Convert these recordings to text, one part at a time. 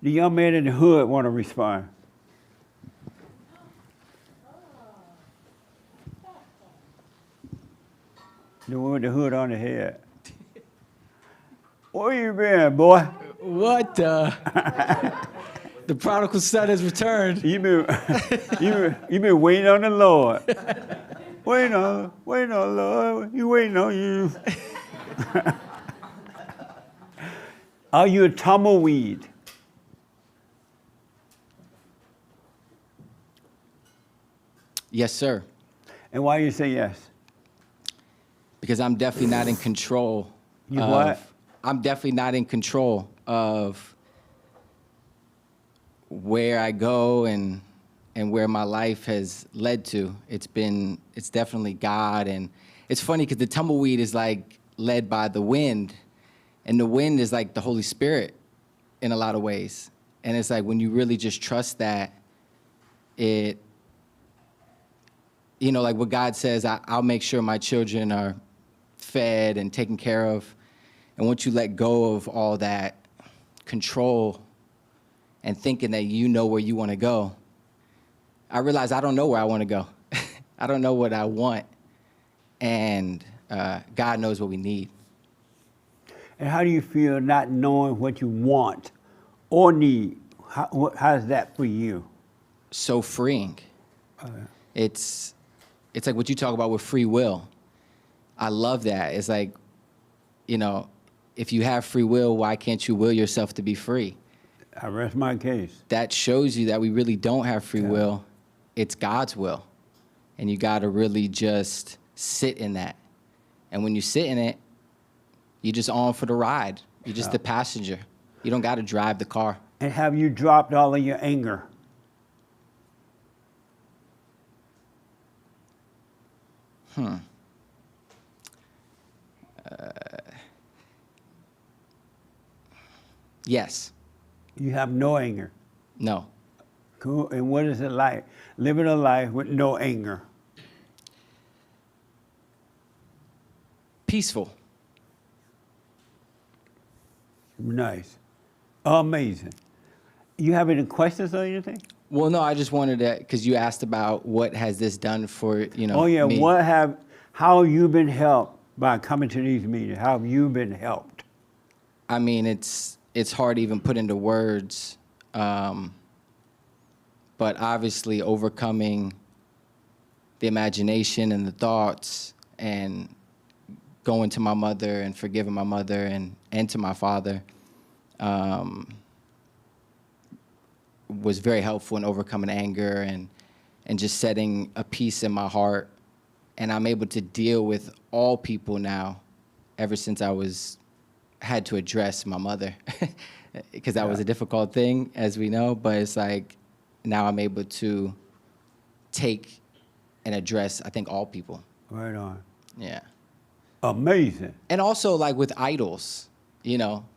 The young man in the hood want to respond. The one with the hood on the head. Where you been, boy? What the? The prodigal son has returned. You been waiting on the Lord. Waiting on the Lord. You waiting on you. Are you a tumbleweed? Yes, sir. And why you say yes? Because I'm definitely not in control. You what? I'm definitely not in control of where I go and where my life has led to. It's definitely God. And it's funny because the tumbleweed is like led by the wind, and the wind is like the Holy Spirit in a lot of ways. And it's like when you really just trust that, like what God says, I'll make sure my children are fed and taken care of. And once you let go of all that control and thinking that you know where you want to go, I realize I don't know where I want to go. I don't know what I want. And God knows what we need. And how do you feel not knowing what you want or need? How's that for you? So freeing. It's like what you talk about with free will. I love that. It's like, if you have free will, why can't you will yourself to be free? I rest my case. That shows you that we really don't have free will. It's God's will. And you got to really just sit in that. And when you sit in it, you're just on for the ride. You're just the passenger. You don't got to drive the car. And have you dropped all of your anger? Yes. You have no anger. No. Cool. And what is it like living a life with no anger? Peaceful. Nice. Amazing. You have any questions or anything? Well, no, I just wanted to, because you asked about what has this done for, Oh yeah, me. how have you been helped by coming to these meetings? How have you been helped? I mean, it's hard to even put into words, but obviously overcoming the imagination and the thoughts and going to my mother and forgiving my mother and to my father was very helpful in overcoming anger and just setting a peace in my heart. And I'm able to deal with all people now ever since I had to address my mother because that was a difficult thing, as we know. But it's like now I'm able to take and address, I think, all people. Right on. Yeah. Amazing. And also, like, with idols,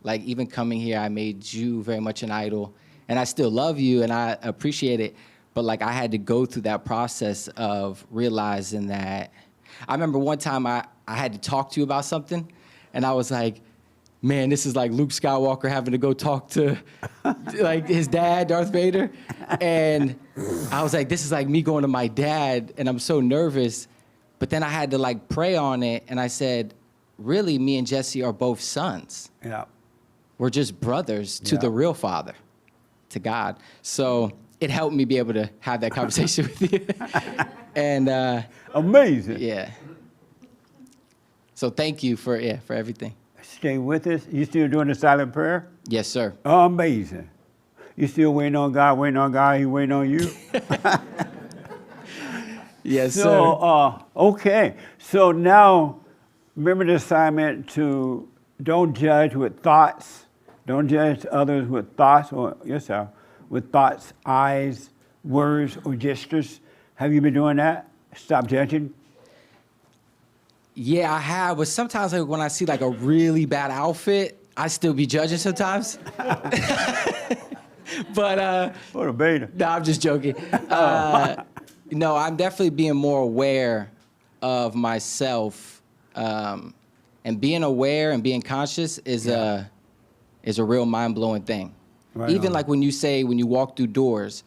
like even coming here, I made you very much an idol. And I still love you and I appreciate it. But, like, I had to go through that process of realizing that. I remember one time I had to talk to you about something, and I was like, man, this is like Luke Skywalker having to go talk to, like, his dad, Darth Vader. And I was like, this is like me going to my dad, and I'm so nervous. But then I had to, like, pray on it, and I said, really, me and Jesse are both sons. Yeah. We're just brothers to the real Father, to God. So it helped me be able to have that conversation with you. And amazing. Yeah. So thank you for everything. Stay with us. You still doing the silent prayer? Yes, sir. Amazing. You still waiting on God, He waiting on you? Yes, sir. So, okay. So now, remember the assignment to don't judge with thoughts. Don't judge others with thoughts or yourself with thoughts, eyes, words, or gestures. Have you been doing that? Stop judging. Yeah, I have. But sometimes, like, when I see like a really bad outfit, I still be judging sometimes. But What a beta. no, I'm just joking. No, I'm definitely being more aware of myself, and being aware and being conscious is a real mind-blowing thing. Right Even on. like when you walk through doors,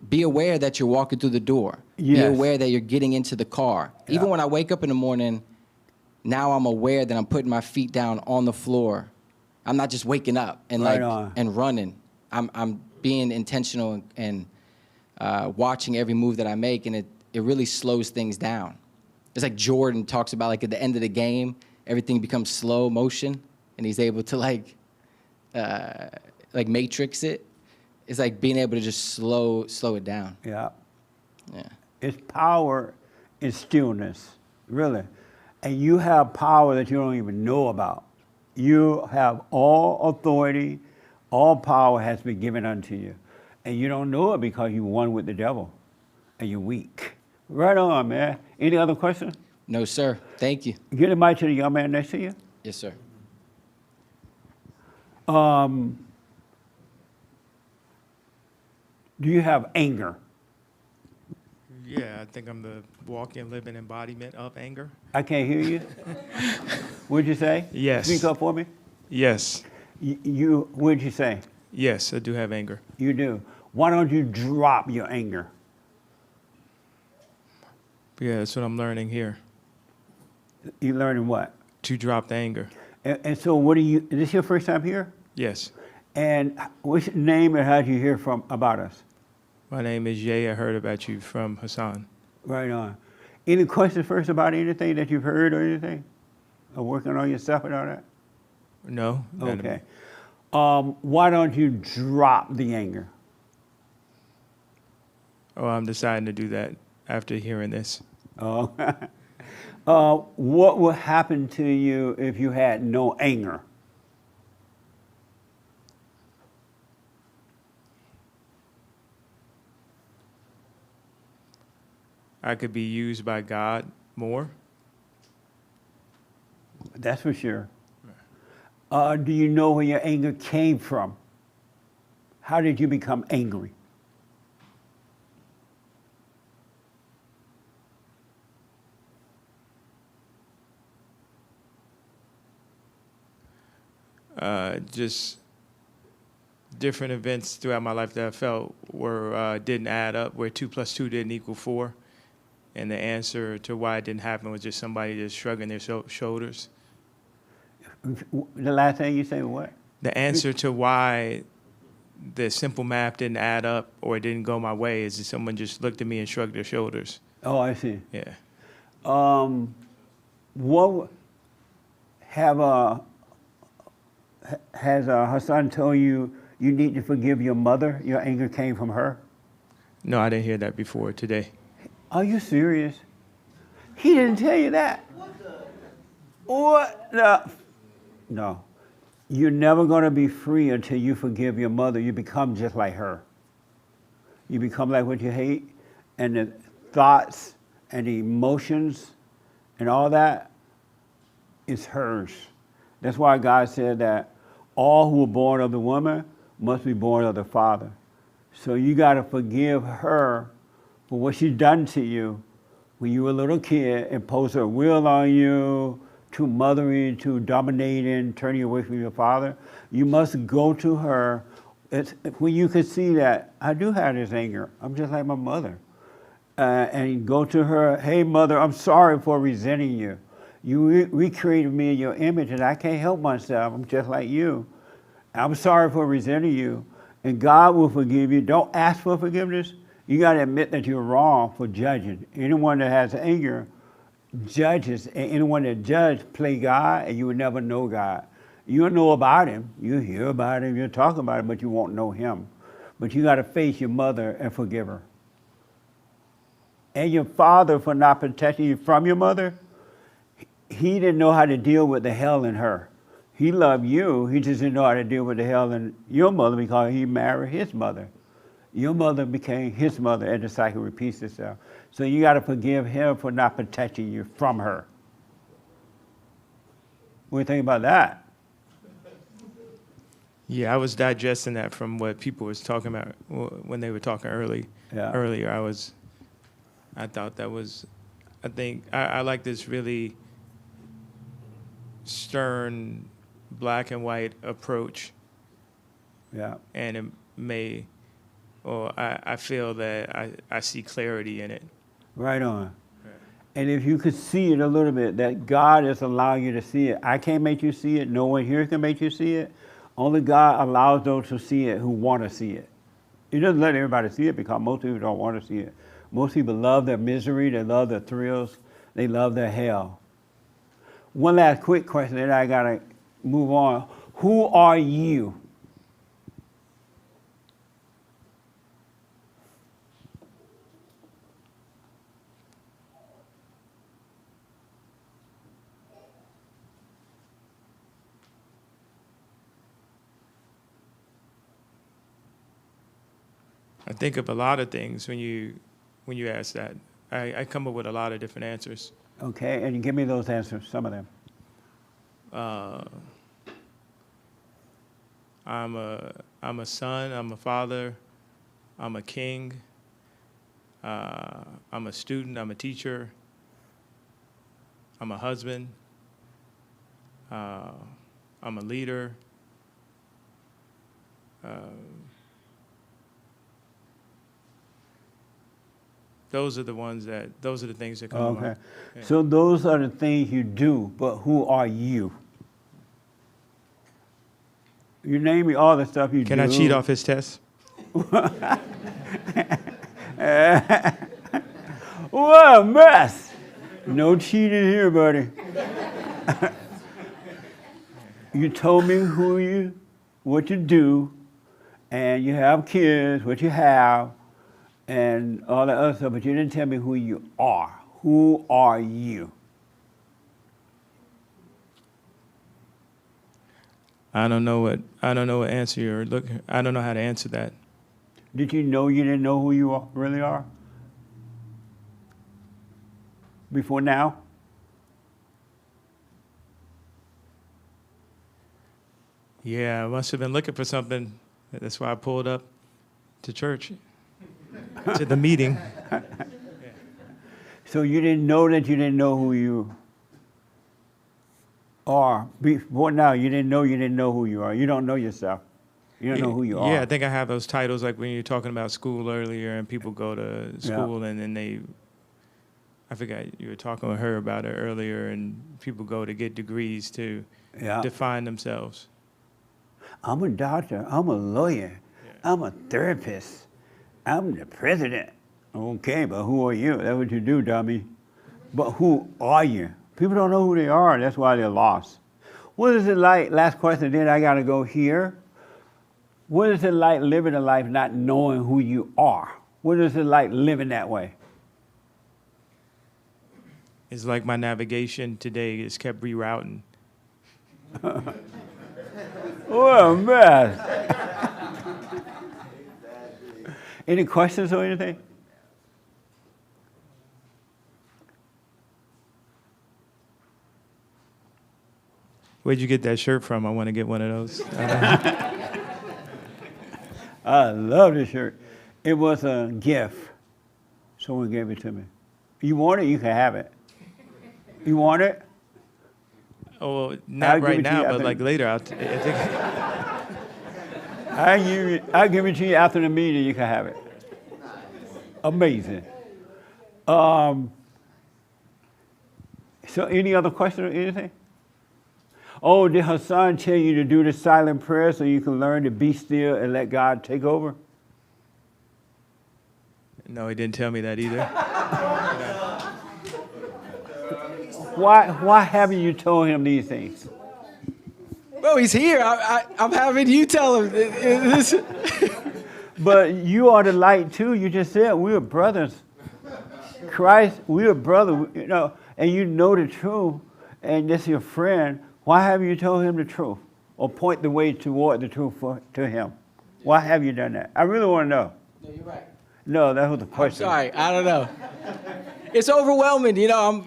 be aware that you're walking through the door. Be Yes. aware that you're getting into the car. Yeah. Even when I wake up in the morning, now I'm aware that I'm putting my feet down on the floor. I'm not just waking up and Right on. and running. I'm being intentional and watching every move that I make, and it really slows things down. It's like Jordan talks about, like at the end of the game, everything becomes slow motion, and he's able to like matrix it. It's like being able to just slow it down. Yeah. Yeah. It's power in stillness, really. And you have power that you don't even know about. You have all authority, all power has been given unto you. And you don't know it because you won with the devil and you're weak. Right on, man. Any other questions? No, sir. Thank you. Get a mic to the young man next to you. Yes, sir. Do you have anger? Yeah, I think I'm the walking, living embodiment of anger. I can't hear you. What'd you say? Yes. Speak up for me. Yes. What'd you say? Yes, I do have anger. You do. Why don't you drop your anger? Yeah, that's what I'm learning here. You learning what? To drop the anger. And so what do you, is this your first time here? Yes. And what's your name and how did you hear about us? My name is Ye. I heard about you from Hassan. Right on. Any questions first about anything that you've heard or anything? Or working on yourself and all that? No? none of Okay. me. Why don't you drop the anger? Oh, I'm deciding to do that after hearing this. Oh. What would happen to you if you had no anger? I could be used by God more. That's for sure. Do you know where your anger came from? How did you become angry? Just different events throughout my life that I felt were didn't add up, where 2 + 2 didn't equal 4. And the answer to why it didn't happen was just somebody just shrugging their shoulders. The last thing you say was what? The answer to why the simple math didn't add up or it didn't go my way is that someone just looked at me and shrugged their shoulders. Oh, I see. Yeah. What has Hassan told you you need to forgive your mother? Your anger came from her? No, I didn't hear that before today. Are you serious? He didn't tell you that. What the? No. You're never going to be free until you forgive your mother. You become just like her. You become like what you hate, and the thoughts and the emotions and all that is hers. That's why God said that all who are born of the woman must be born of the Father. So you got to forgive her for what she's done to you when you were a little kid, imposed her will on you, too mothering, too dominating, turning away from your father. You must go to her. It's when you can see that I do have this anger. I'm just like my mother. And you go to her, hey, mother, I'm sorry for resenting you. You recreated me in your image, and I can't help myself. I'm just like you. I'm sorry for resenting you. And God will forgive you. Don't ask for forgiveness. You got to admit that you're wrong for judging. Anyone that has anger judges, and anyone that judges play God, and you will never know God. You'll know about him. You hear about him, you talk about him, but you won't know him. But you got to face your mother and forgive her. And your father for not protecting you from your mother, he didn't know how to deal with the hell in her. He loved you, he just didn't know how to deal with the hell in your mother because he married his mother. Your mother became his mother, and the cycle repeats itself. So you got to forgive him for not protecting you from her. What do you think about that? Yeah, I was digesting that from what people was talking about when they were talking earlier. I thought that was, I like this really stern black and white approach Yeah. And it may, or I feel that I see clarity in it. Right on. And if you could see it a little bit, that God is allowing you to see it. I can't make you see it. No one here can make you see it. Only God allows those to see it who want to see it. He doesn't let everybody see it because most people don't want to see it. Most people love their misery. They love their thrills. They love their hell. One last quick question, then I got to move on. Who are you? I think of a lot of things when you ask that. I come up with a lot of different answers. Okay, and you give me those answers, some of them. I'm a son. I'm a father. I'm a king. I'm a student. I'm a teacher. I'm a husband. I'm a leader. Those are the things that come to Okay. mind. Yeah. So those are the things you do, but who are you? You name me all the stuff you do. Can I cheat off his test? What a mess. No cheating here, buddy. You told me what you do, and you have kids, what you have, and all that other stuff, but you didn't tell me who you are. Who are you? I don't know what answer you're looking. I don't know how to answer that. Did you know you didn't know who you really are? Before now? Yeah, I must have been looking for something. That's why I pulled up to church, to the meeting. So you didn't know that you didn't know who you are. Before now, you didn't know who you are. You don't know yourself. You don't know who you are. Yeah, I think I have those titles like when you were talking about school earlier and people go to school and then I forgot you were talking with her about it earlier, and people go to get degrees to define themselves. I'm a doctor. I'm a lawyer. I'm a therapist. I'm the president. Okay, but who are you? That's what you do, dummy. But who are you? People don't know who they are. That's why they're lost. What is it like? Last question, then I got to go here. What is it like living a life not knowing who you are? What is it like living that way? It's like my navigation today is kept rerouting. What a mess. Any questions or anything? Where'd you get that shirt from? I want to get one of those. I love this shirt. It was a gift. Someone gave it to me. You want it, you can have it. You want it? Oh, well, not right now, but like later. I think. I'll give it to you after the meeting, you can have it. Amazing. So any other question or anything? Oh, did Hassan tell you to do the silent prayer so you can learn to be still and let God take over? No, he didn't tell me that either. Why haven't you told him these things? Bro, he's here. I'm having you tell him. But you are the light too. You just said we're brothers. Christ, we're brothers, you know, and you know the truth, and this is your friend. Why haven't you told him the truth or point the way toward the truth to him? Why have you done that? I really want to know. No, you're right. No, that was the question. I'm sorry, I don't know. It's overwhelming, you know.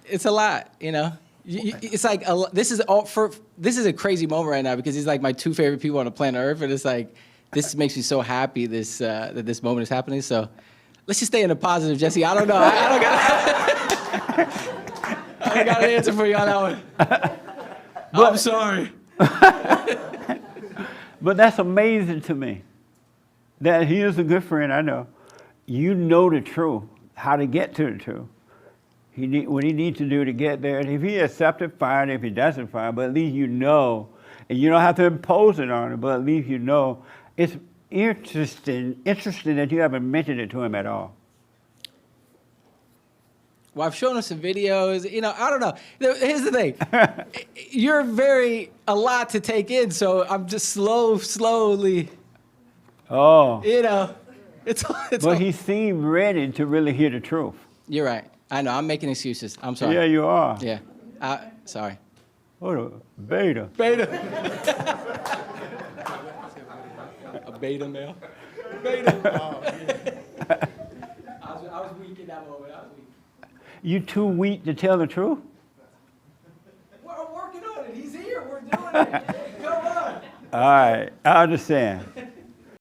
It's a lot, you know. It's like this is a crazy moment right now because he's like my two favorite people on the planet Earth, and it's like this makes me so happy that this moment is happening. So let's just stay in the positive, Jesse. I don't know. I don't got an answer for you on that one. I'm sorry. But that's amazing to me. That he is a good friend, I know. You know the truth, how to get to the truth. What he needs to do to get there. And if he accepts it, fine. If he doesn't, fine. But at least you know. And you don't have to impose it on him, but at least you know. It's interesting that you haven't mentioned it to him at all. Well, I've shown him some videos. You know, I don't know. Here's the thing. You're a lot to take in, so I'm just slowly, Oh. you know. But he seemed ready to really hear the truth. You're right. I know. I'm making excuses. I'm sorry. Yeah, you are. Yeah. Sorry. What a beta. Beta. A beta male. Beta. I was weak in that moment. I was weak. You too weak to tell the truth? Well, I'm working on it. He's here. We're doing it. Come on. All right, I understand.